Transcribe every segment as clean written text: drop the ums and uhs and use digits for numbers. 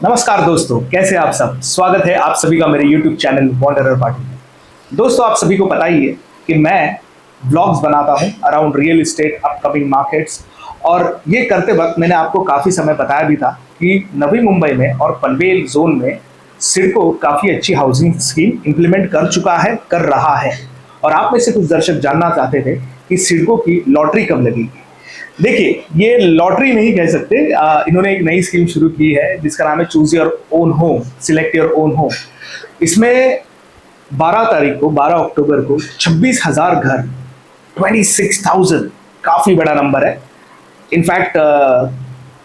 नमस्कार दोस्तों, कैसे आप सब। स्वागत है आप सभी का मेरे YouTube चैनल वॉन्डरर पार्टी में। दोस्तों, आप सभी को पता ही है कि मैं व्लॉग्स बनाता हूं around real estate, upcoming markets. और ये करते वक्त मैंने आपको काफ़ी समय बताया भी था कि नवी मुंबई में और पनवेल जोन में सिडको काफ़ी अच्छी हाउसिंग स्कीम इम्प्लीमेंट कर चुका है, कर रहा है। और आप में से कुछ दर्शक जानना चाहते थे कि सिडको की लॉटरी कब लगेगी। देखिए, ये लॉटरी नहीं कह सकते। इन्होंने एक नई स्कीम शुरू की है जिसका नाम है choose your own home, select your own home. इसमें 12 तारीख को, 12 अक्टूबर को 26,000 घर, 26,000 काफी बड़ा नंबर है। इनफैक्ट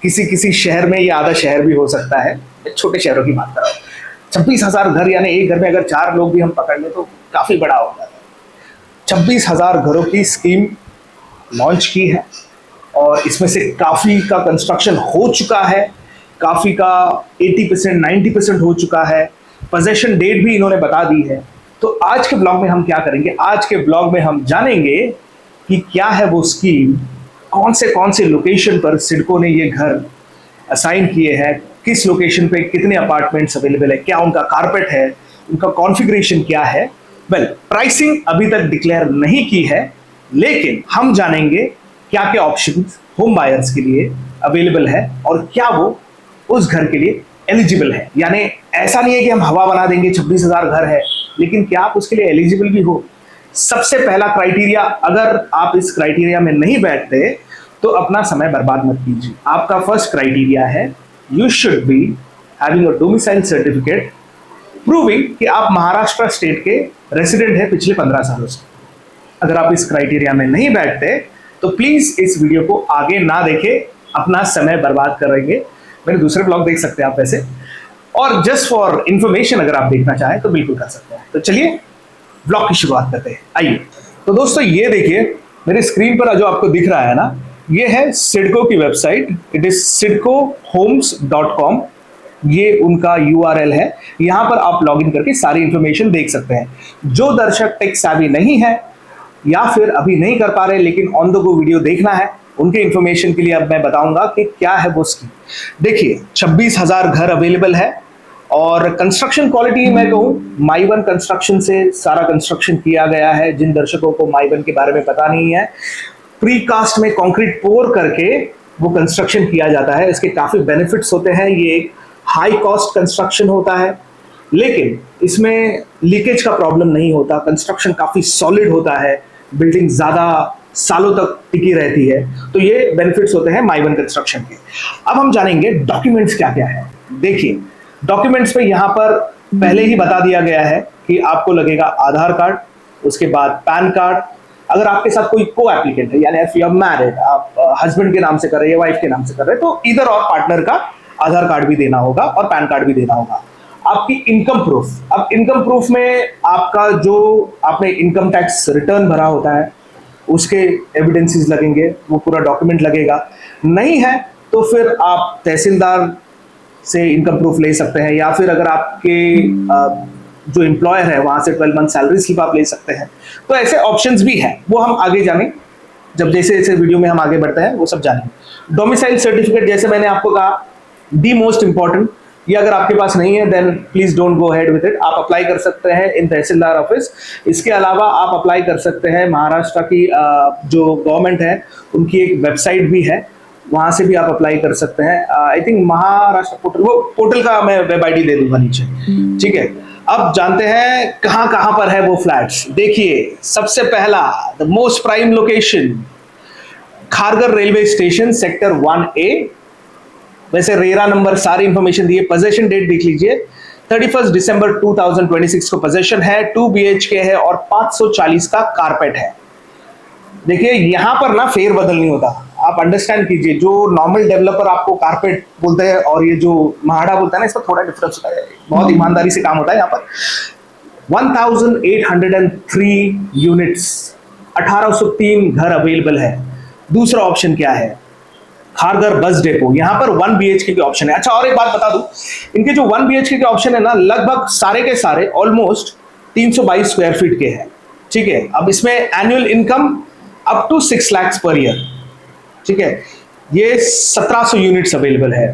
किसी किसी शहर में ये आधा शहर भी हो सकता है। छोटे शहरों की बात कर रहा हूँ। 26,000 घर, यानी एक घर में अगर 4 लोग भी हम पकड़ लें तो काफी बड़ा हो जाता है। 26,000 घरों की स्कीम लॉन्च की है और इसमें से काफ़ी का कंस्ट्रक्शन हो चुका है, काफ़ी का 80% 90% हो चुका है। पोजेशन डेट भी इन्होंने बता दी है। तो आज के ब्लॉग में हम क्या करेंगे, आज के ब्लॉग में हम जानेंगे कि क्या है वो स्कीम, कौन से लोकेशन पर सिडको ने ये घर असाइन किए हैं, किस लोकेशन पे कितने अपार्टमेंट्स अवेलेबल है, क्या उनका कारपेट है, उनका कॉन्फ़िगरेशन क्या है। प्राइसिंग अभी तक डिक्लेयर नहीं की है, लेकिन हम जानेंगे क्या क्या ऑप्शन होम बायर्स के लिए अवेलेबल है और क्या वो उस घर के लिए एलिजिबल है। यानी ऐसा नहीं है कि हम हवा बना देंगे 26,000 घर है, लेकिन क्या आप उसके लिए एलिजिबल भी हो। सबसे पहला क्राइटेरिया, अगर आप इस क्राइटेरिया में नहीं बैठते तो अपना समय बर्बाद मत कीजिए। आपका फर्स्ट क्राइटेरिया है you should be having a domicile certificate proving कि आप महाराष्ट्र स्टेट के रेसिडेंट हैं पिछले 15 सालों से। अगर आप इस क्राइटेरिया में नहीं बैठते तो प्लीज इस वीडियो को आगे ना देखें, अपना समय बर्बाद करेंगे। मेरे दूसरे ब्लॉग देख सकते हैं आप वैसे, और जस्ट फॉर इंफॉर्मेशन अगर आप देखना चाहें तो बिल्कुल कर सकते हैं। तो चलिए ब्लॉग की शुरुआत करते हैं, आइए। तो दोस्तों, ये देखिए मेरे स्क्रीन पर जो आपको दिख रहा है ना, ये है सिडको की वेबसाइट। It is sidcohomes.com। ये उनका URL है। यहाँ पर आप लॉगिन करके सारी इंफॉर्मेशन देख सकते हैं। जो दर्शक टेक savvy नहीं है या फिर अभी नहीं कर पा रहे लेकिन ऑन द गो वीडियो देखना है, उनके इंफॉर्मेशन के लिए अब मैं बताऊंगा कि क्या है वो स्कीम। देखिए, 26,000 घर अवेलेबल है और कंस्ट्रक्शन क्वालिटी मैं कहूँ माई वन कंस्ट्रक्शन से सारा कंस्ट्रक्शन किया गया है। जिन दर्शकों को माई वन के बारे में पता नहीं है, प्री कास्ट में कंक्रीट पोर करके वो कंस्ट्रक्शन किया जाता है। इसके काफी बेनिफिट्स होते हैं। ये एक हाई कॉस्ट कंस्ट्रक्शन होता है, लेकिन इसमें लीकेज का प्रॉब्लम नहीं होता। कंस्ट्रक्शन काफी सॉलिड होता है, बिल्डिंग ज्यादा सालों तक टिकी रहती है। तो ये बेनिफिट्स होते हैं माई वन कंस्ट्रक्शन के। अब हम जानेंगे डॉक्यूमेंट्स क्या क्या है। देखिए, डॉक्यूमेंट्स में यहाँ पर पहले ही बता दिया गया है कि आपको लगेगा आधार कार्ड, उसके बाद पैन कार्ड। अगर आपके साथ कोई को एप्लीकेंट है, यानी इफ यू आर मैरिड, आप हस्बैंड के नाम से कर रहे हैं, वाइफ के नाम से कर रहे हैं, तो इधर और पार्टनर का आधार कार्ड भी देना होगा और पैन कार्ड भी देना होगा। आपकी इनकम प्रूफ, अब इनकम प्रूफ में आपका जो आपने इनकम टैक्स रिटर्न भरा होता है उसके एविडेंसेस लगेंगे, वो पूरा डॉक्यूमेंट लगेगा। नहीं है तो फिर आप तहसीलदार से इनकम प्रूफ ले सकते हैं, या फिर अगर आपके जो एम्प्लॉयर है वहां से 12 मंथ सैलरी स्लिप आप ले सकते हैं। तो ऐसे ऑप्शंस भी हैं, वो हम आगे जानें जब जैसे जैसे वीडियो में हम आगे बढ़ते हैं वो सब जानेंगे। डोमिसाइल सर्टिफिकेट, जैसे मैंने आपको कहा, दी मोस्ट इंपॉर्टेंट। ये अगर आपके पास नहीं है then please don't go ahead with it. आप अप्लाई कर सकते हैं इन तहसीलदार ऑफिस। इसके अलावा आप अप्लाई कर सकते हैं महाराष्ट्र की जो गवर्नमेंट है उनकी एक वेबसाइट भी है, वहां से भी आप अप्लाई कर सकते हैं। आई थिंक महाराष्ट्र पोर्टल, वो पोर्टल का मैं वेब आईडी दे दूंगा नीचे, ठीक है। अब जानते हैं कहां कहां पर है वो फ्लैट्स। देखिए, सबसे पहला the most prime location, Kharghar railway station, sector 1A। वैसे रेरा नंबर सारी इंफॉर्मेशन दी है। पोजेशन डेट देख लीजिए, 31 दिसंबर 2026 को पोजेशन है। 2 BHK है और 540 का कारपेट है। देखिए, यहां पर ना फेर बदल नहीं होता, आप अंडरस्टैंड कीजिए। जो नॉर्मल डेवलपर आपको कारपेट बोलते हैं और ये जो महाड़ा बोलता है ना, इसका थोड़ा डिफरेंस होता है। बहुत ईमानदारी से काम होता है यहाँ पर। 1803 यूनिट्स, 1803 घर अवेलेबल है। दूसरा ऑप्शन क्या है, खारगर बस डेपो। यहाँ पर 1 BHK के ऑप्शन है। अच्छा, और एक बात बता दूं, इनके जो 1 BHK के ऑप्शन है ना, लगभग सारे के सारे ऑलमोस्ट 322 स्क्वायर फीट के हैं, ठीक है। अब इसमें annual income up to 6 lakh per year, ठीक है। ये 1700 यूनिट्स अवेलेबल है।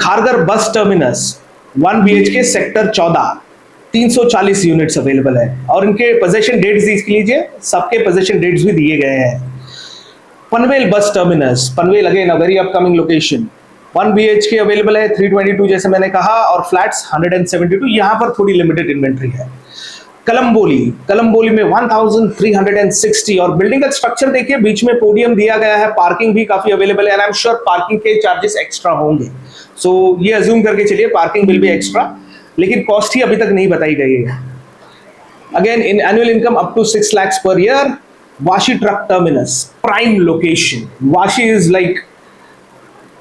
Kharghar bus terminus 1 BHK sector 14, 340 units available है और इनके पोजेशन डेट्स देख लीजिए, सबके पोजेशन डेट्स भी दिए गए हैं। Panvel bus terminus, Panvel again a very upcoming location, 1 BHK available है, 322 जैसे मैंने कहा, और फ्लैट्स 172, यहाँ पर थोड़ी लिमिटेड इन्वेंट्री है। कलम्बोली, कलम्बोली में 1360 और बिल्डिंग का स्ट्रक्चर देखिए, बीच में पोडियम दिया गया है, पार्किंग भी काफी अवेलेबल है, and I am sure parking के चार्जेस एक्स्ट्रा होंगे, सो ये अज्यूम करके चलिए पार्किंग विल बी एक्स्ट्रा, लेकिन कॉस्ट ही अभी तक नहीं बताई गई है। Again in annual income up to 6 lakhs per year. Vashi truck terminus, prime location, Vashi is like,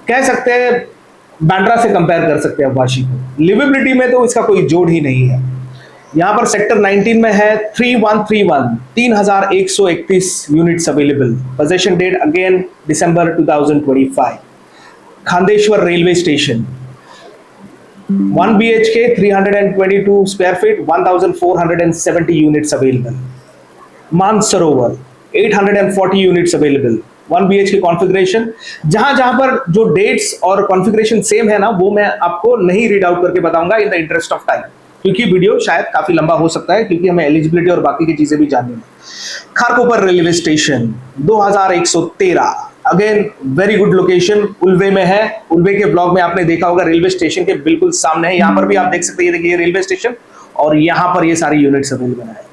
कह सकते हैं बांद्रा से कंपेयर कर सकते हैं वाशी को, लिवेबिलिटी में तो इसका कोई जोड़ ही नहीं है। यहां पर सेक्टर 19 में है 3131, 3131 units available, possession date again December 2025। Khandeshwar railway station, 1 BHK 322 square feet, 1470 units available. Mansarovar 840 units available, 1 BHK configuration. जहां जहां पर जो डेट्स और कॉन्फ़िगरेशन सेम है ना, वो मैं आपको नहीं रीड आउट करके बताऊंगा in the interest of time, क्योंकि वीडियो शायद काफी लंबा हो सकता है, क्योंकि हमें एलिजिबिलिटी और बाकी की चीजें भी जाननी है। Kharkopar railway station 2113, again very good location, Ulwe में है। उल्वे के ब्लॉग में आपने देखा होगा, रेलवे स्टेशन के बिल्कुल सामने है। यहाँ पर भी आप देख सकते हैं, देखिए रेलवे स्टेशन, और यहाँ पर ये सारी यूनिट्स अवेलेबल है।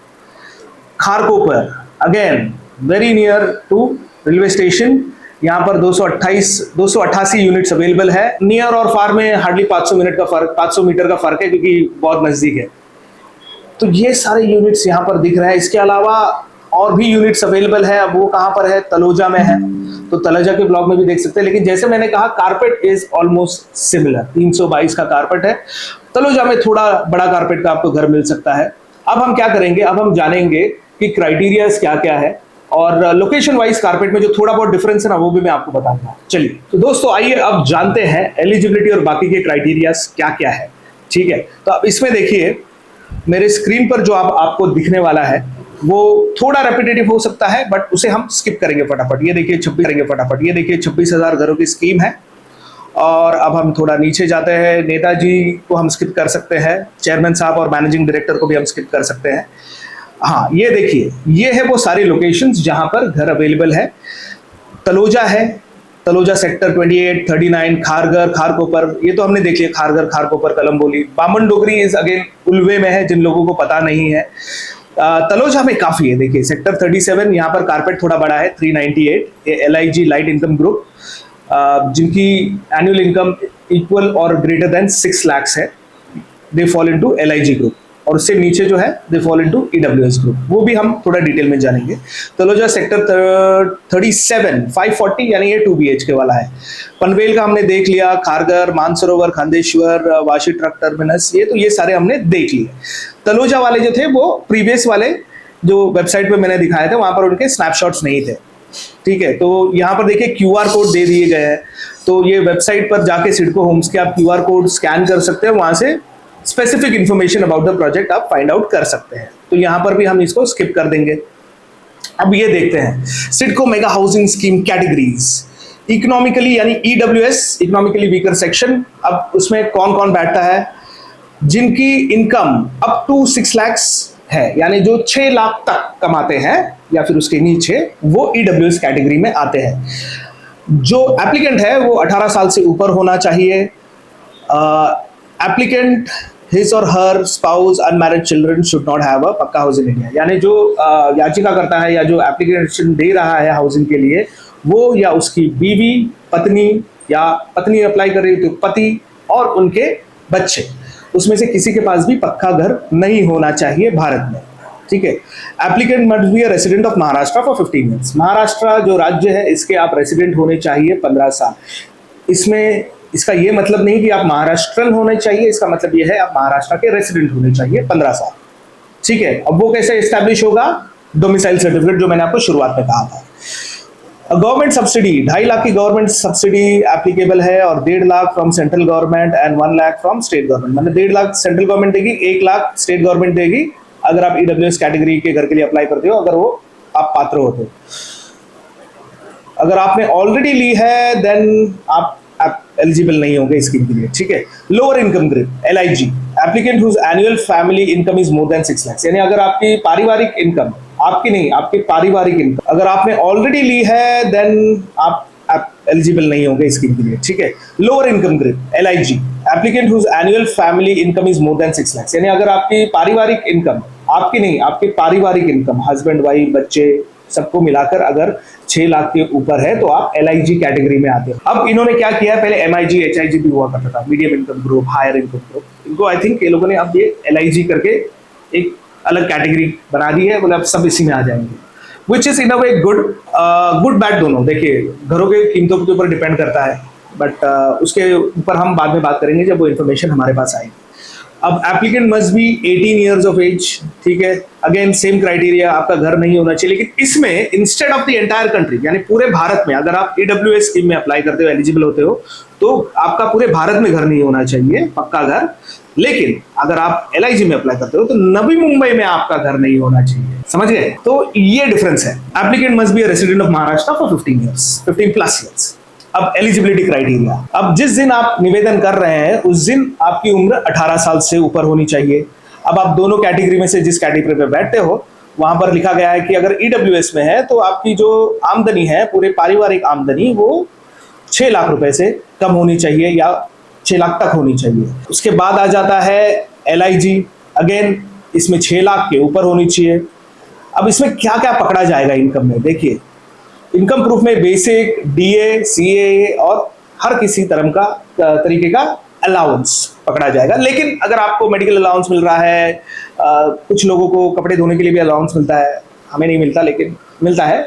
Kharkopar again very near to railway station, यहाँ पर 288 यूनिट्स अवेलेबल है। नियर और फार में हार्डली 500 मीटर का फर्क है, क्योंकि बहुत नजदीक है। तो ये सारे यूनिट्स यहाँ पर दिख रहे हैं। इसके अलावा और भी यूनिट्स अवेलेबल है। अब वो कहाँ पर है, तलोजा में है, तो तलोजा के ब्लॉग में भी देख सकते हैं। लेकिन जैसे मैंने कहा, कारपेट इज ऑलमोस्ट सिमिलर, 322 का कारपेट है। तलोजा में थोड़ा बड़ा कारपेट का आपको घर मिल सकता है। अब हम क्या करेंगे, अब हम जानेंगे कि क्राइटेरियाज क्या क्या है, और लोकेशन वाइज कारपेट में जो थोड़ा बहुत डिफरेंस है ना, वो भी मैं आपको बताऊंगा। चलिए तो दोस्तों, आइए अब जानते हैं एलिजिबिलिटी और बाकी के क्राइटेरियाज क्या क्या है। ठीक है, तो अब इसमें देखिए मेरे स्क्रीन पर जो आपको दिखने वाला है वो थोड़ा रेपिटेटिव हो सकता है, बट उसे हम स्किप करेंगे फटाफट। ये देखिए 26,000 घरों की स्कीम है। और अब हम थोड़ा नीचे जाते हैं, नेताजी को हम स्किप कर सकते हैं, चेयरमैन साहब और मैनेजिंग डायरेक्टर को भी हम स्किप कर सकते हैं। हाँ, ये देखिए, ये है वो सारी लोकेशंस जहां पर घर अवेलेबल है। तलोजा है, तलोजा सेक्टर 28, 39, खारगर, खारकोपर, ये तो हमने देख लिया, खारगर, खारकोपर, कलम्बोली। बामन डोगरी इज अगेन उल्वे में है, जिन लोगों को पता नहीं है। तलोजा में काफी है, देखिए सेक्टर 37, यहाँ पर कारपेट थोड़ा बड़ा है, 398, ये LIG लाइट इनकम ग्रुप, जिनकी एनुअल इनकम इक्वल और ग्रेटर देन 6 lakhs है, they fall into LIG group. और उससे नीचे जो है they fall into EWS group, वो भी हम थोड़ा डिटेल में जानेंगे। तलोजा सेक्टर 37 540, यानी ये 2 BHK वाला है। पनवेल का हमने देख लिया, खारगर, मानसरोवर, खांदेश्वर, वाशी ट्रक टर्मिनस, ये सारे हमने देख लिए। तलोजा वाले जो थे वो प्रीवियस वाले जो वेबसाइट पे मैंने दिखाए थे, वहां पर उनके स्नैपशॉट्स नहीं थे। ठीक है, तो यहाँ पर देखिए QR कोड दे दिए गए हैं, तो ये वेबसाइट पर जाके सिडको होम्स के आप QR कोड स्कैन कर सकते हैं, वहां से specific information about the project आप फाइंड आउट कर सकते हैं। तो यहां पर भी हम इसको स्किप कर देंगे। अब ये देखते हैं CIDCO mega housing scheme categories, economically यानी EWS, इकोनॉमिकली वीकर सेक्शन। अब उसमें कौन कौन बैठता है, जिनकी इनकम अप टू 6 lakhs है, यानी जो 6 लाख तक कमाते हैं या फिर उसके नीचे, वो EWS कैटेगरी में आते हैं। जो एप्लीकेंट है वो 18 साल से ऊपर होना चाहिए। Applicant, his or her spouse, unmarried children should not have a पक्का हाउस इन इंडिया, यानी जो याचिका करता है या जो एप्लीकेशन दे रहा है हाउसिंग के लिए, वो या उसकी बीवी, पत्नी, या पत्नी अप्लाई कर रही है तो पति और उनके बच्चे, उसमें से किसी के पास भी पक्का घर नहीं होना चाहिए भारत में। ठीक है, applicant must be a resident of Maharashtra for 15 years। Maharashtra जो राज्य है, इसके आप रेसिडेंट होने चाहिए 15 साल। इसमें इसका ये मतलब नहीं कि आप महाराष्ट्रन होने चाहिए, इसका मतलब ये है आप महाराष्ट्र के रेसिडेंट होने चाहिए 15 साल। ठीक है, अब वो कैसे एस्टैब्लिश होगा, डोमिसाइल सर्टिफिकेट, जो मैंने आपको शुरुआत में कहा था। गवर्नमेंट सब्सिडी, 2.5 लाख की गवर्नमेंट सब्सिडी एप्लीकेबल है, और 1.5 lakh from central government and 1 lakh from state government. मतलब 1.5 लाख सेंट्रल गवर्नमेंट देगी, 1 लाख स्टेट गवर्नमेंट देगी, अगर आप EWS कैटेगरी के घर के लिए अप्लाई करते हो, अगर वो आप पात्र होते हो। अगर आपने ऑलरेडी ली है, देन आप आप एलिजिबल नहीं होंगे स्कीम के लिए, ठीक है। Lower income group LIG, applicant whose annual family income is more than 6 lakh, यानी अगर आपकी पारिवारिक इनकम, आपकी नहीं, आपकी पारिवारिक इनकम अगर आपने ऑलरेडी ली है देन आप एलिजिबल नहीं होंगे स्कीम के लिए, ठीक है। Lower income group LIG, applicant whose annual family income is more than 6 lakh, यानी अगर आपकी पारिवारिक इनकम, आपकी नहीं, आपकी पारिवारिक इनकम, हस्बैंड वाइफ बच्चे सबको मिलाकर अगर 6 लाख के ऊपर है तो आप LIG कैटेगरी में आते हो। अब इन्होंने क्या किया है, पहले MIG HIG भी हुआ करता था, medium income group, higher income group, इनको आई थिंक ये लोगों ने अब ये LIG करके एक अलग कैटेगरी बना दी है, मतलब सब इसी में आ जाएंगे, which is in a way good bad दोनों। देखिए घरों के कीमतों के ऊपर डिपेंड करता है, बट उसके ऊपर हम बाद में बात करेंगे जब वो इन्फॉर्मेशन हमारे पास आएगी। अब applicant must be 18 years of age, ठीक है। अगेन सेम क्राइटेरिया, आपका घर नहीं होना चाहिए, लेकिन इसमें instead of the entire country, यानी पूरे भारत में अगर आप EWS स्कीम में अप्लाई करते हो, एलिजिबल होते हो, तो आपका पूरे भारत में घर नहीं होना चाहिए, पक्का घर। लेकिन अगर आप LIG में अप्लाई करते हो तो नवी मुंबई में आपका घर नहीं होना चाहिए, समझ गए? तो ये डिफरेंस है। Applicant must be a resident of Maharashtra for 15 plus years. अब एलिजिबिलिटी क्राइटेरिया, अब जिस दिन आप निवेदन कर रहे हैं उस दिन आपकी उम्र 18 साल से ऊपर होनी चाहिए। अब आप दोनों कैटेगरी में से जिस कैटेगरी पे बैठते हो वहां पर लिखा गया है कि अगर EWS में है तो आपकी जो आमदनी है, पूरे पारिवारिक आमदनी, वो 6 लाख रुपए से कम होनी चाहिए या 6 लाख तक होनी चाहिए। उसके बाद आ जाता है LIG, अगेन इसमें 6 लाख के ऊपर होनी चाहिए। अब इसमें क्या क्या पकड़ा जाएगा इनकम में, देखिए इनकम प्रूफ में बेसिक, DA, CA और हर किसी तरीके का अलाउंस पकड़ा जाएगा। लेकिन अगर आपको मेडिकल अलाउंस मिल रहा है, कुछ लोगों को कपड़े धोने के लिए भी अलाउंस मिलता है, हमें नहीं मिलता लेकिन मिलता है,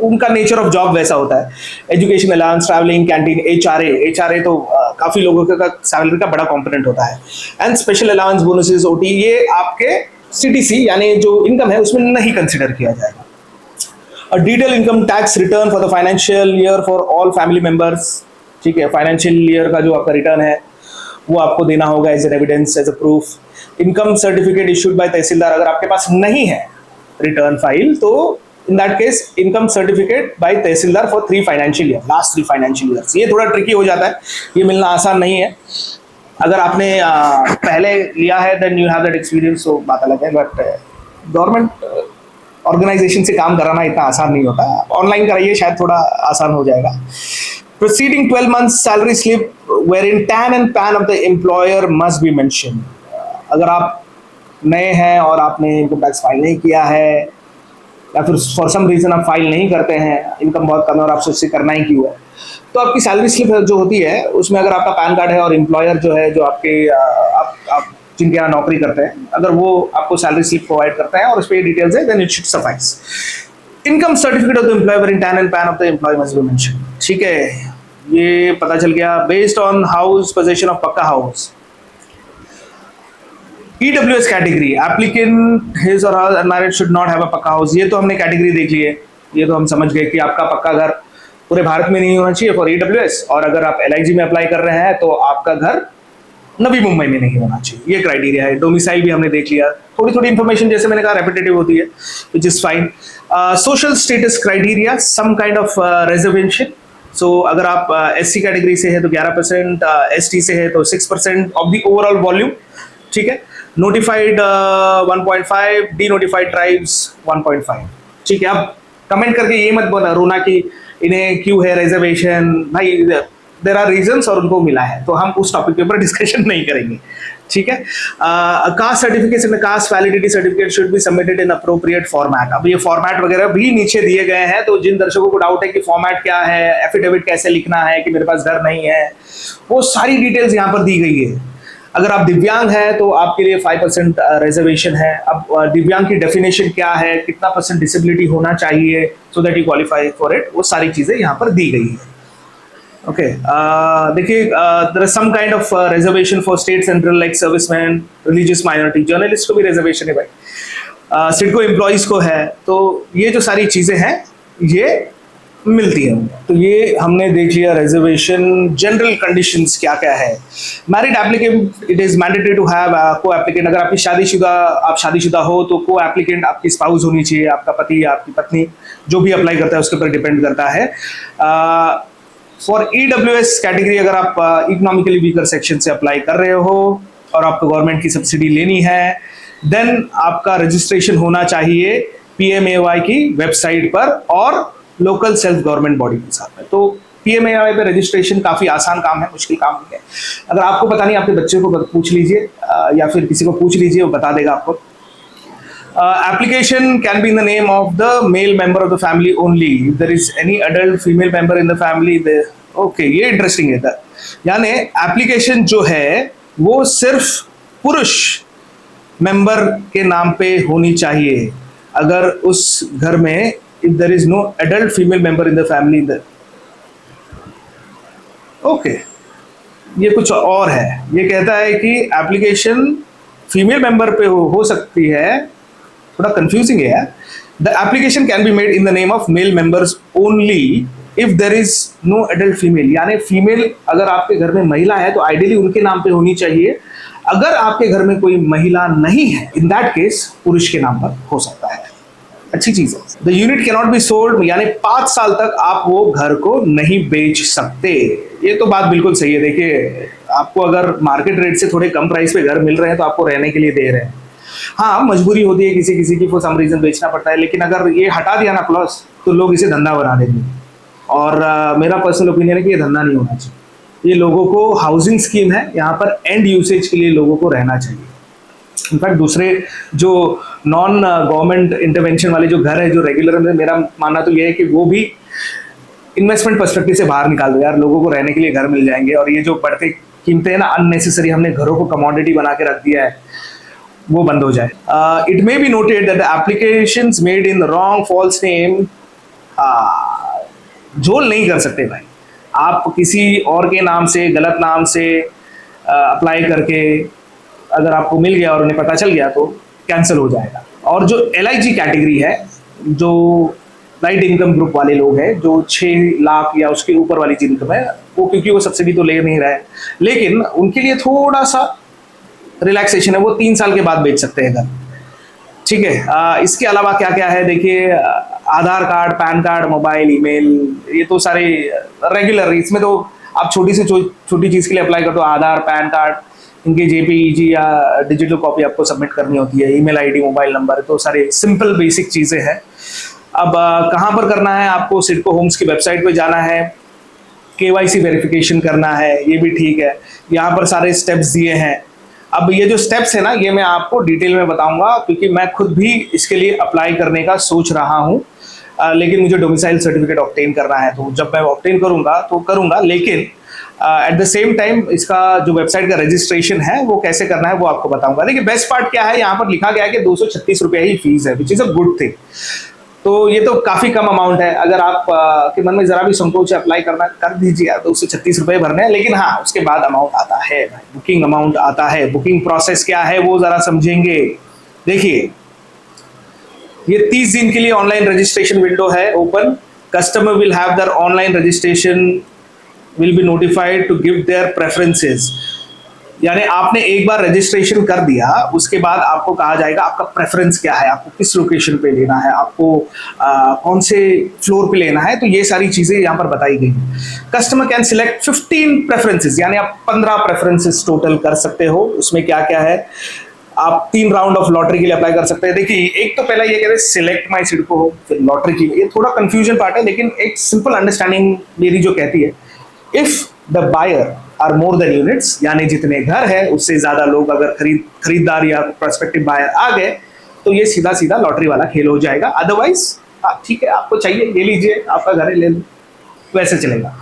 उनका नेचर ऑफ जॉब वैसा होता है। Education allowance, travelling, canteen, HRA तो काफी लोगों का सैलरी का बड़ा कंपोनेंट होता है। And special allowance, bonuses, OT, ये आपके CTC यानी जो इनकम है उसमें नहीं कंसिडर किया जाएगा। A detailed income tax return for the financial year for all family members, ठीक है। फाइनेंशियल ईयर का जो आपका रिटर्न है वो आपको देना होगा as an evidence, as a proof. Income certificate issued by tehsildar, अगर आपके पास नहीं है रिटर्न फाइल तो in that case income certificate by tehsildar for 3 financial year, last 3 financial years. ये थोड़ा ट्रिकी हो जाता है, ये मिलना आसान नहीं है। अगर आपने पहले लिया है then you have that experience, तो बात अलग है, बट गवर्नमेंट ऑर्गेनाइजेशन से काम कराना इतना आसान नहीं होता। ऑनलाइन कराइए, शायद थोड़ा आसान हो जाएगा। Proceeding 12 months salary slip wherein TAN and PAN of the employer must be mentioned। अगर आप नए हैं और आपने इनकम टैक्स फाइल नहीं किया है या फिर फॉर सम रीजन आप फाइल नहीं करते हैं, इनकम बहुत कम है और आप सोचते करना ही क्यों है, तो आपकी सैलरी स्लिप जो होती है उसमें अगर आपका पैन कार्ड है और एम्प्लॉयर जो है, जो आपके आप जिनके यहाँ नौकरी करते हैं, अगर वो आपको सैलरी स्लिप प्रोवाइड करते हैं और उस पर ये डिटेल्स है, then it should suffice. Income certificate of the employer in TAN and PAN of the employee must be mention, ठीक है। ये पता चल गया। Based on house position of pucca house, EWS category, applicant his और her unmarried should not have a pucca house. ये तो हमने कैटेगरी देख ली है, ये तो हम समझ गए कि आपका पक्का घर पूरे भारत में नहीं होना चाहिए फॉर EWS, और अगर आप LIG में अप्लाई कर रहे हैं तो आपका घर नवी मुंबई में नहीं होना चाहिए, ये क्राइटेरिया है। डोमिसाइल भी हमने देख लिया। थोड़ी थोड़ी इंफॉर्मेशन जैसे मैंने कहा रेपिटेटिव होती है, which is fine. Social status criteria, some kind of reservation. So अगर आप SC कैटेगरी से है तो 11%, ST से है तो 6% ऑफ द ओवरऑल वॉल्यूम, ठीक है। नोटिफाइड 1.5, डी नोटिफाइड ट्राइब्स 1.5, ठीक है। अब कमेंट करके ये मत रोना कि इन्हें क्यों है रिजर्वेशन, भाई देयर आर रीजंस और उनको मिला है, तो हम उस टॉपिक के ऊपर डिस्कशन नहीं करेंगे, ठीक है। Caste certificate, cast validity certificate should be submitted in appropriate format. अब ये फॉर्मेट वगैरह भी नीचे दिए गए हैं, तो जिन दर्शकों को डाउट है कि फॉर्मेट क्या है, एफिडेविट कैसे लिखना है कि मेरे पास घर नहीं है, वो सारी डिटेल्स यहाँ पर दी गई है। अगर आप दिव्यांग हैं तो आपके लिए 5% रिजर्वेशन है। अब दिव्यांग की डेफिनेशन क्या है, कितना % डिसेबिलिटी होना चाहिए so that you qualify for it, वो सारी चीजें यहाँ पर दी गई है। ओके, देखिए there are some kind of reservation for state central like serviceman, religious minority, journalist को भी रिजर्वेशन है भाई, सिडको एम्प्लॉइज को है। तो ये जो सारी चीजें हैं ये मिलती है। तो ये हमने देख लिया रिजर्वेशन। जनरल कंडीशंस क्या क्या है। Married applicant, it is mandatory to have co applicant. अगर आपकी आप शादीशुदा हो तो को एप्लीकेंट आपकी स्पाउस होनी चाहिए, आपका पति या आपकी पत्नी, जो भी अप्लाई करता है उसके ऊपर डिपेंड करता है। फॉर EWS कैटेगरी अगर आप इकोनॉमिकली वीकर सेक्शन से अप्लाई कर रहे हो और आपको गवर्नमेंट की सब्सिडी लेनी है, देन आपका रजिस्ट्रेशन होना चाहिए PMAY की वेबसाइट पर और लोकल सेल्फ गवर्नमेंट बॉडी के साथ में। तो PMAY पे रजिस्ट्रेशन काफ़ी आसान काम है, मुश्किल काम नहीं है। अगर आपको पता नहीं, आपके बच्चे को पूछ लीजिए या फिर किसी को पूछ लीजिए, वो बता देगा आपको। Application can be in the name of the male member of the family only. If there is any adult female member in the family, okay, ये इंटरेस्टिंग है। यानी एप्लीकेशन जो है वो सिर्फ पुरुष मेंबर के नाम पे होनी चाहिए अगर उस घर में if there is no adult female member in the family okay ये कुछ और है। ये कहता है कि एप्लीकेशन फीमेल मेंबर पे हो सकती है, थोड़ा कंफ्यूजिंग है। The application can be made in the name of male members only if there is no adult female. यानी फीमेल अगर आपके घर में महिला है तो आइडियली उनके नाम पे होनी चाहिए। अगर आपके घर में कोई महिला नहीं है, इन दैट केस पुरुष के नाम पर हो सकता है। अच्छी चीज है। The unit can not be sold, यानी 5 साल तक आप वो घर को नहीं बेच सकते। ये तो बात बिल्कुल सही है। देखिए, आपको अगर मार्केट रेट से थोड़े कम प्राइस पे घर मिल रहे हैं तो आपको रहने के लिए दे रहे हैं। हाँ, मजबूरी होती है किसी किसी की, फॉर सम रीजन बेचना पड़ता है, लेकिन अगर ये हटा दिया ना क्लॉज तो लोग इसे धंधा बना देंगे। और मेरा पर्सनल ओपिनियन है कि ये धंधा नहीं होना चाहिए। ये लोगों को हाउसिंग स्कीम है, यहाँ पर एंड यूसेज के लिए लोगों को रहना चाहिए। इनफैक्ट दूसरे जो नॉन गवर्नमेंट इंटरवेंशन वाले जो घर है, जो रेगुलर में, मेरा मानना तो ये है कि वो भी इन्वेस्टमेंट पर्सपेक्टिव से बाहर निकाल दो यार। लोगों को रहने के लिए घर मिल जाएंगे और ये जो बढ़ते कीमतें हैं ना, अननेसेसरी हमने घरों को कमोडिटी बना के रख दिया है, वो बंद हो जाए। It may be noted that the applications made in wrong false name, झोल नहीं कर सकते भाई। आप किसी और के नाम से, गलत नाम से अप्लाई करके अगर आपको मिल गया और उन्हें पता चल गया तो कैंसिल हो जाएगा। और जो LIG कैटेगरी है, जो लाइट इनकम ग्रुप वाले लोग हैं, जो 6 लाख या उसके ऊपर वाली इनकम है, वो क्योंकि वो सब्सिडी तो ले नहीं रहे हैं, लेकिन उनके लिए थोड़ा सा रिलैक्सेशन है, वो 3 साल के बाद बेच सकते हैं घर। ठीक है। इसके अलावा क्या क्या है देखिए, Aadhaar card, PAN card, mobile, email, ये तो सारे रेगुलर। इसमें तो आप छोटी से छोटी चीज़ के लिए अप्लाई कर दो, आधार, पैन कार्ड, इनकी JPEG या डिजिटल कॉपी आपको सबमिट करनी होती है, ईमेल ID, मोबाइल नंबर, तो सारे सिंपल बेसिक चीज़ें हैं। अब कहाँ पर करना है, आपको सिडको होम्स की वेबसाइट पे जाना है, KYC वेरिफिकेशन करना है, ये भी ठीक है। यहाँ पर सारे स्टेप्स दिए हैं। अब ये जो स्टेप्स है ना, ये मैं आपको डिटेल में बताऊंगा क्योंकि मैं खुद भी इसके लिए अप्लाई करने का सोच रहा हूँ, लेकिन मुझे डोमिसाइल सर्टिफिकेट ऑब्टेन करना है। तो जब मैं ऑब्टेन करूँगा तो करूँगा, लेकिन एट द सेम टाइम इसका जो वेबसाइट का रजिस्ट्रेशन है वो कैसे करना है वो आपको बताऊंगा। देखिए, बेस्ट पार्ट क्या है, यहाँ पर लिखा गया है कि 236 रुपये ही फीस है, which is a good thing. तो ये तो काफ़ी कम अमाउंट है। अगर आप के मन में ज़रा भी संकोच है अप्लाई करना, कर दीजिए यार, 236 रुपये भरने हैं। लेकिन हाँ, उसके बाद अमाउंट आता है, बुकिंग अमाउंट आता है। बुकिंग प्रोसेस क्या है वो ज़रा समझेंगे। देखिए, ये 30 दिन के लिए ऑनलाइन रजिस्ट्रेशन विंडो है open. Customer will have their online registration will be notified to give their preferences. यानी आपने एक बार रजिस्ट्रेशन कर दिया, उसके बाद आपको कहा जाएगा आपका प्रेफरेंस क्या है, आपको किस लोकेशन पे लेना है, आपको कौन से फ्लोर पे लेना है। तो ये सारी चीज़ें यहाँ पर बताई गई हैं। कस्टमर कैन सिलेक्ट 15 प्रेफरेंसेस, यानी आप 15 प्रेफरेंसेस टोटल कर सकते हो। उसमें क्या क्या है, आप 3 राउंड ऑफ लॉटरी के लिए अप्लाई कर सकते हैं। देखिए, एक तो पहला ये कहते हैं सिलेक्ट माई सिडको हो, फिर लॉटरी की, ये थोड़ा कंफ्यूजन पार्ट है, लेकिन एक सिंपल अंडरस्टैंडिंग मेरी जो कहती है, if the buyer are more than units, यानी जितने घर है उससे ज्यादा लोग अगर खरीदार या प्रोस्पेक्टिव बायर आ गए तो ये सीधा सीधा लॉटरी वाला खेल हो जाएगा। अदरवाइज ठीक है, आपको चाहिए ले लीजिए, आपका घर है ले लो, वैसे चलेगा।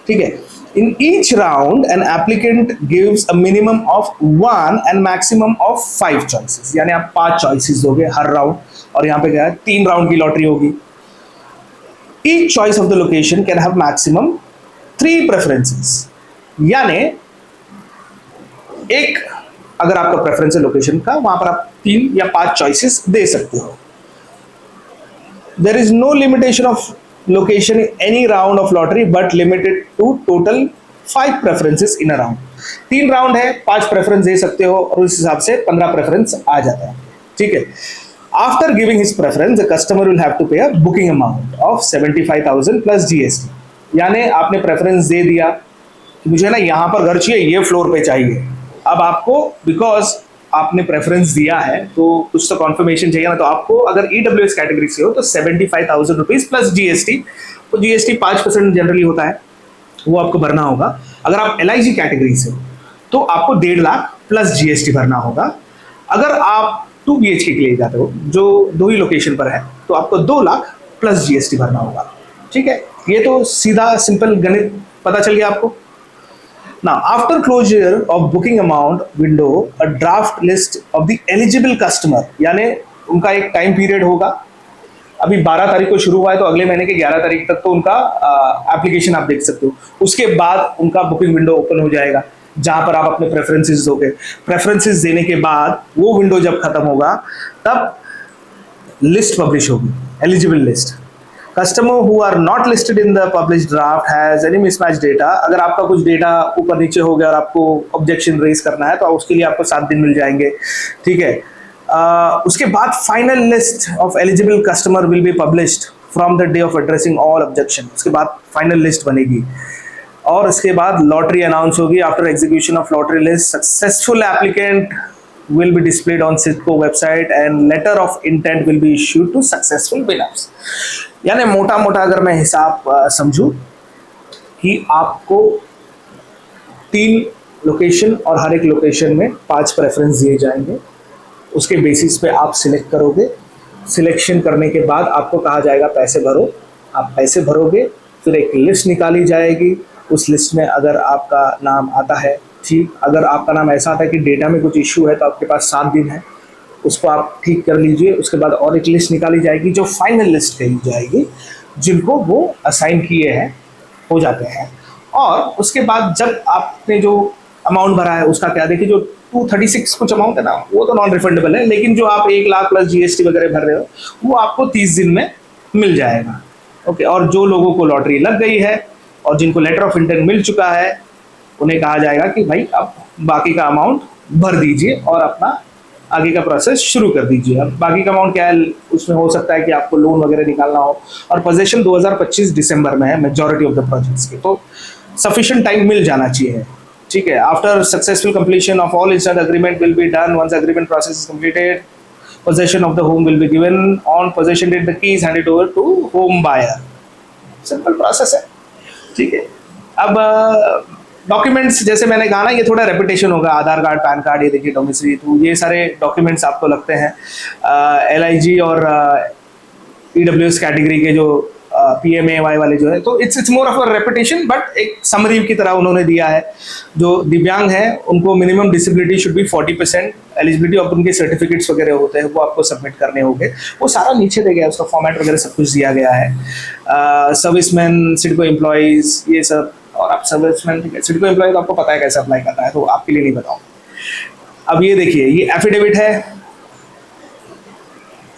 ठीक है। In each round an applicant gives a minimum of 1 and maximum of 5 choices, यानी आप 5 चॉइसेस दोगे हर राउंड। और यहाँ पे क्या है, 3 राउंड की लॉटरी होगी। Each choice of the location can have maximum 3 preferences, यानी एक अगर आपका प्रेफरेंस है लोकेशन का, वहां पर आप 3 या 5 चॉइसेस दे सकते हो। There is no limitation of location in any round of lottery but limited to total 5 preferences in a round. 3 round है, 5 प्रेफरेंस दे सकते हो और उस हिसाब से 15 प्रेफरेंस आ जाता है। ठीक है। After giving his preference, the customer will have to pay a booking amount of 75,000 plus GST. यानी आपने प्रेफरेंस दे दिया कि मुझे ना यहाँ पर घर चाहिए, ये फ्लोर पे चाहिए। अब आपको, बिकॉज आपने प्रेफरेंस दिया है तो कुछ तो कॉन्फर्मेशन चाहिए ना, तो आपको अगर ईडब्ल्यूएस कैटेगरी से हो तो 75,000 रुपीज प्लस जीएसटी, तो जीएसटी 5% जनरली होता है, वो आपको भरना होगा। अगर आप एलआईजी कैटेगरी से हो तो आपको 1.5 लाख प्लस जीएसटी भरना होगा। अगर आप 2 BHK के लिए जाते हो जो 2 ही लोकेशन पर है तो आपको 2 लाख प्लस जीएसटी भरना होगा। ठीक है, ये तो सीधा सिंपल गणित पता चल गया आपको। Now, after closure of booking amount window, a draft list of the eligible customer, यानी उनका एक टाइम पीरियड होगा। अभी 12 तारीख को शुरू हुआ है तो अगले महीने के 11 तारीख तक तो उनका एप्लीकेशन आप देख सकते हो। उसके बाद उनका बुकिंग विंडो ओपन हो जाएगा जहां पर आप अपने प्रेफरेंसेस दोगे। प्रेफरेंसेस देने के बाद वो विंडो जब खत्म होगा तब लिस्ट पब्लिश होगी, eligible list. Customer who are not listed in the publish draft has any mismatch data, अगर आपका कुछ डेटा ऊपर नीचे हो गया और आपको ऑब्जेक्शन रेज करना है तो उसके लिए आपको 7 दिन मिल जाएंगे। ठीक है, उसके बाद final list of eligible customer will be published from the day of addressing all objection. उसके बाद फाइनल लिस्ट बनेगी और उसके बाद लॉटरी अनाउंस होगी। After execution of lottery list, successful applicant will be displayed on CIDCO website and letter of intent will be issued to successful winners। यानी मोटा मोटा अगर मैं हिसाब समझूं कि आपको 3 लोकेशन और हर एक लोकेशन में 5 प्रेफरेंस दिए जाएंगे, उसके बेसिस पे आप सिलेक्ट करोगे। सिलेक्शन करने के बाद आपको कहा जाएगा पैसे भरो, आप पैसे भरोगे, फिर एक लिस्ट निकाली जाएगी। उस लिस्ट में अगर आपका नाम आता है ठीक, अगर आपका नाम ऐसा आता है कि डेटा में कुछ इश्यू है तो आपके पास 7 दिन है, उसको आप ठीक कर लीजिए। उसके बाद और एक लिस्ट निकाली जाएगी जो फाइनल लिस्ट कही जाएगी, जिनको वो असाइन किए हैं हो जाते हैं। और उसके बाद जब आपने जो अमाउंट भरा है उसका क्या, देखिए जो 236 कुछ अमाउंट है ना वो तो नॉन रिफंडेबल है, लेकिन जो आप 1 लाख प्लस जीएसटी वगैरह भर रहे हो वो आपको 30 दिन में मिल जाएगा। ओके, और जो लोगों को लॉटरी लग गई है और जिनको लेटर ऑफ इंटेंट मिल चुका है उन्हें कहा जाएगा कि भाई अब बाकी का अमाउंट भर दीजिए और अपना आगे का प्रोसेस शुरू कर दीजिए। अब बाकी का अमाउंट क्या है, उसमें हो सकता है कि आपको लोन वगैरह निकालना हो, और पोजीशन 2025 दिसंबर में है मेजॉरिटी ऑफ द प्रोजेक्ट्स के, तो सफिशिएंट टाइम मिल जाना चाहिए। ठीक है, after successful completion of all instant agreement will be done. Once agreement process is completed, possession of the home will be given। on possession date the key is handed over to home buyer। Simple process है। ठीक है, अब documents जैसे मैंने कहा ना ये थोड़ा रेपिटेशन होगा, आधार कार्ड, पैन कार्ड, ये देखिए डोमिसाइल, तो ये सारे डॉक्यूमेंट्स आपको लगते हैं। एलआईजी और ईडब्ल्यूएस कैटेगरी के जो पीएमएवाई वाले जो है, तो it's more of a repetition, but एक समरी की तरह उन्होंने दिया है। जो दिव्यांग है उनको minimum disability should be 40%, eligibility और उनके सर्टिफिकेट्स वगैरह होते हैं वो आपको सबमिट करने होंगे, वो सारा नीचे दे गया, उसका फॉर्मेट वगैरह सब कुछ दिया गया है। सर्विसमैन, सिडको एम्प्लॉइज, ये सब, और आप सर्विसमैन, सिडको एम्प्लॉय तो आपको पता है कैसे अप्लाई करना है, तो आपके लिए नहीं बताऊँ। अब ये देखिए, ये एफिडेविट है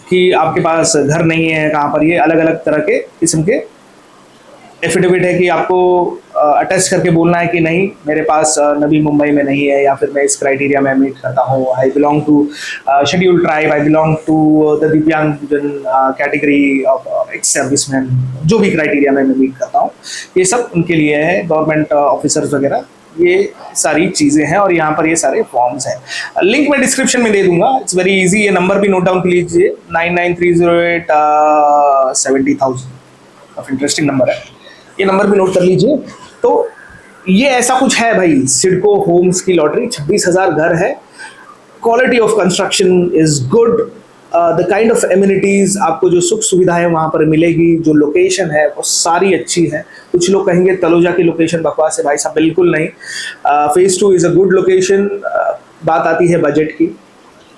कि आपके पास घर नहीं है कहाँ पर, ये अलग अलग तरह के किस्म के एफिडेविट है कि आपको अटेस्ट करके बोलना है कि नहीं मेरे पास नवी मुंबई में नहीं है, या फिर मैं इस क्राइटेरिया में मीट करता हूँ, I belong to scheduled tribe, I belong to the divyangjan category of ex serviceman, जो भी क्राइटेरिया में मैं मीट करता हूँ, ये सब उनके लिए है। गवर्नमेंट ऑफिसर्स वगैरह, ये सारी चीज़ें हैं और यहाँ पर ये सारे फॉर्म्स हैं। लिंक मैं डिस्क्रिप्शन में दे दूंगा, इट्स वेरी इजी। ये नंबर भी नोट डाउन कर लीजिए, 9930870000 ऑफ इंटरेस्टिंग नंबर है, ये नंबर भी नोट कर लीजिए। तो ये ऐसा कुछ है भाई, सिडको होम्स की लॉटरी, 26,000 घर है, quality of construction is good, the kind of amenities, आपको जो सुख सुविधाएं वहाँ पर मिलेगी, जो लोकेशन है वो सारी अच्छी है। कुछ लोग कहेंगे तलोजा की लोकेशन बकवास है, भाई साहब बिल्कुल नहीं। Phase 2 is a good location. बात आती है बजट की,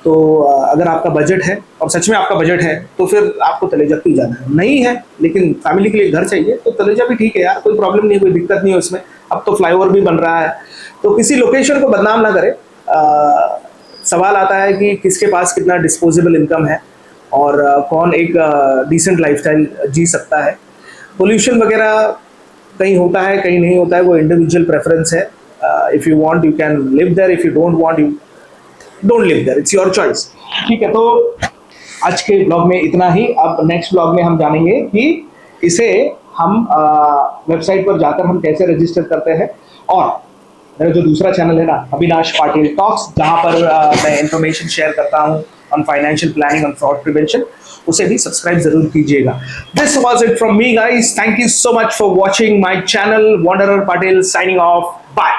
तो अगर आपका बजट है और सच में आपका बजट है तो फिर आपको तलेजा क्यों जाना है, नहीं है लेकिन फैमिली के लिए घर चाहिए तो तलेजा भी ठीक है यार, कोई प्रॉब्लम नहीं, कोई दिक्कत नहीं है उसमें। अब तो फ्लाईओवर भी बन रहा है, तो किसी लोकेशन को बदनाम ना करें। सवाल आता है कि किसके पास कितना डिस्पोजेबल इनकम है और कौन एक डिसेंट लाइफस्टाइल जी सकता है। पोल्यूशन वगैरह कहीं होता है कहीं नहीं होता है, वो इंडिविजुअल प्रेफरेंस है। If you want you can live there, if you don't want you don't live there, it's your choice. ठीक है, तो आज के ब्लॉग में इतना ही। अब नेक्स्ट ब्लॉग में हम जानेंगे कि इसे हम वेबसाइट पर जाकर हम कैसे रजिस्टर करते हैं, और मेरा जो दूसरा चैनल है ना, अविनाश पाटिल टॉक्स, जहां पर मैं इंफॉर्मेशन शेयर करता हूं ऑन फाइनेंशियल प्लानिंग और फ्रॉड प्रिवेंशन, उसे भी सब्सक्राइब जरूर कीजिएगा। This was it from me guys, thank you so much for watching my channel. Wanderer Patil signing off, bye.